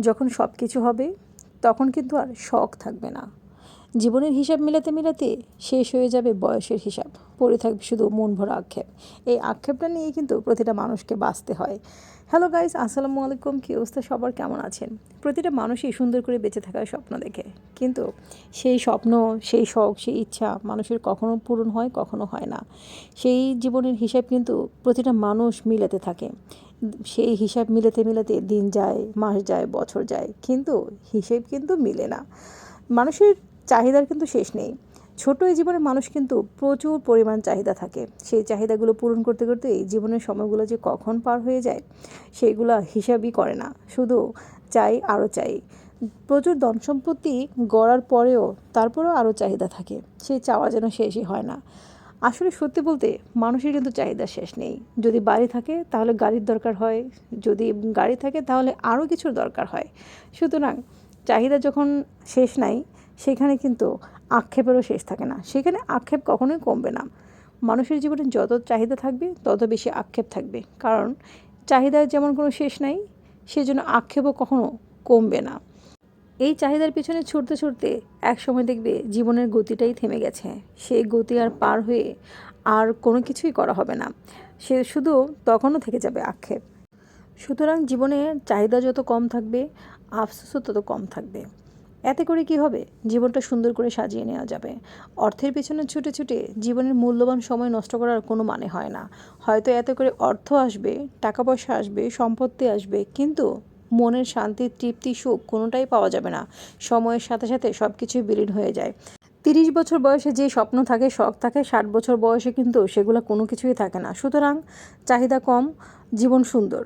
যখন সব কিছু হবে তখন কিন্তু আর শখ থাকবে না। জীবনের হিসাব মেলাতে মেলাতে শেষ হয়ে যাবে বয়সের হিসাব, পড়ে থাকবে শুধু মন ভরা আক্ষেপ। এই আক্ষেপটা নিয়েই কিন্তু প্রতিটা মানুষকে বাঁচতে হয়। হ্যালো গাইস, আসসালামু আলাইকুম। কী অবস্থা সবার, কেমন আছেন? প্রতিটা মানুষই সুন্দর করে বেঁচে থাকার স্বপ্ন দেখে, কিন্তু সেই স্বপ্ন, সেই শখ, সেই ইচ্ছা মানুষের কখনো পূরণ হয়, কখনো হয় না। সেই জীবনের হিসাব কিন্তু প্রতিটা মানুষ মিলাতে থাকে। সেই হিসাব মিলাতে মিলাতে দিন যায়, মাস যায়, বছর যায়, কিন্তু হিসেব কিন্তু মিলে না। মানুষের চাহিদার কিন্তু শেষ নেই। ছোট এই জীবনে মানুষ কিন্তু প্রচুর পরিমাণ চাহিদা থাকে। সেই চাহিদাগুলো পূরণ করতে করতেই জীবনের সময়গুলো যে কখন পার হয়ে যায় সেইগুলো হিসাবই করে না, শুধু চাই আরও চাই। প্রচুর ধন সম্পত্তি গড়ার পরেও তারপরেও আরও চাহিদা থাকে, সেই চাওয়া যেন শেষই হয় না। আসলে সত্যি বলতে মানুষের কিন্তু চাহিদা শেষ নেই। যদি বাড়ি থাকে তাহলে গাড়ির দরকার হয়, যদি গাড়ি থাকে তাহলে আরও কিছুর দরকার হয়। সুতরাং চাহিদা যখন শেষ নাই, সেখানে কিন্তু আক্ষেপেরও শেষ থাকে না, সেখানে আক্ষেপ কখনোই কমবে না। মানুষের জীবনে যত চাহিদা থাকবে তত বেশি আক্ষেপ থাকবে, কারণ চাহিদার যেমন কোনো শেষ নাই, সেজন্য আক্ষেপও কখনো কমবে না। এই চাহিদার পিছনে ছুটতে ছুটতে এক সময় দেখবে জীবনের গতিটাই থেমে গেছে। সেই গতি আর পার হয়ে আর কোনো কিছুই করা হবে না, সে শুধু তখনও থেকে যাবে আক্ষেপ। সুতরাং জীবনে চাহিদা যত কম থাকবে, আফসোসও তত কম থাকবে। এতে করে কি হবে? জীবনটা সুন্দর করে সাজিয়ে নেওয়া যাবে। অর্থের পেছনে ছুটে ছুটে জীবনের মূল্যবান সময় নষ্ট করার কোনো মানে হয় না। হয়তো এতে করে অর্থ আসবে, টাকা পয়সা আসবে, সম্পত্তি আসবে, কিন্তু মনের শান্তি, তৃপ্তি, সুখ কোনোটাই পাওয়া যাবে না। সময়ের সাথে সাথে সব কিছুই বিলীন হয়ে যায়। 30 বছর বয়সে যে স্বপ্ন থাকে, শখ থাকে, 60 বছর বয়সে কিন্তু সেগুলো কোনো কিছুই থাকে না। সুতরাং চাহিদা কম, জীবন সুন্দর।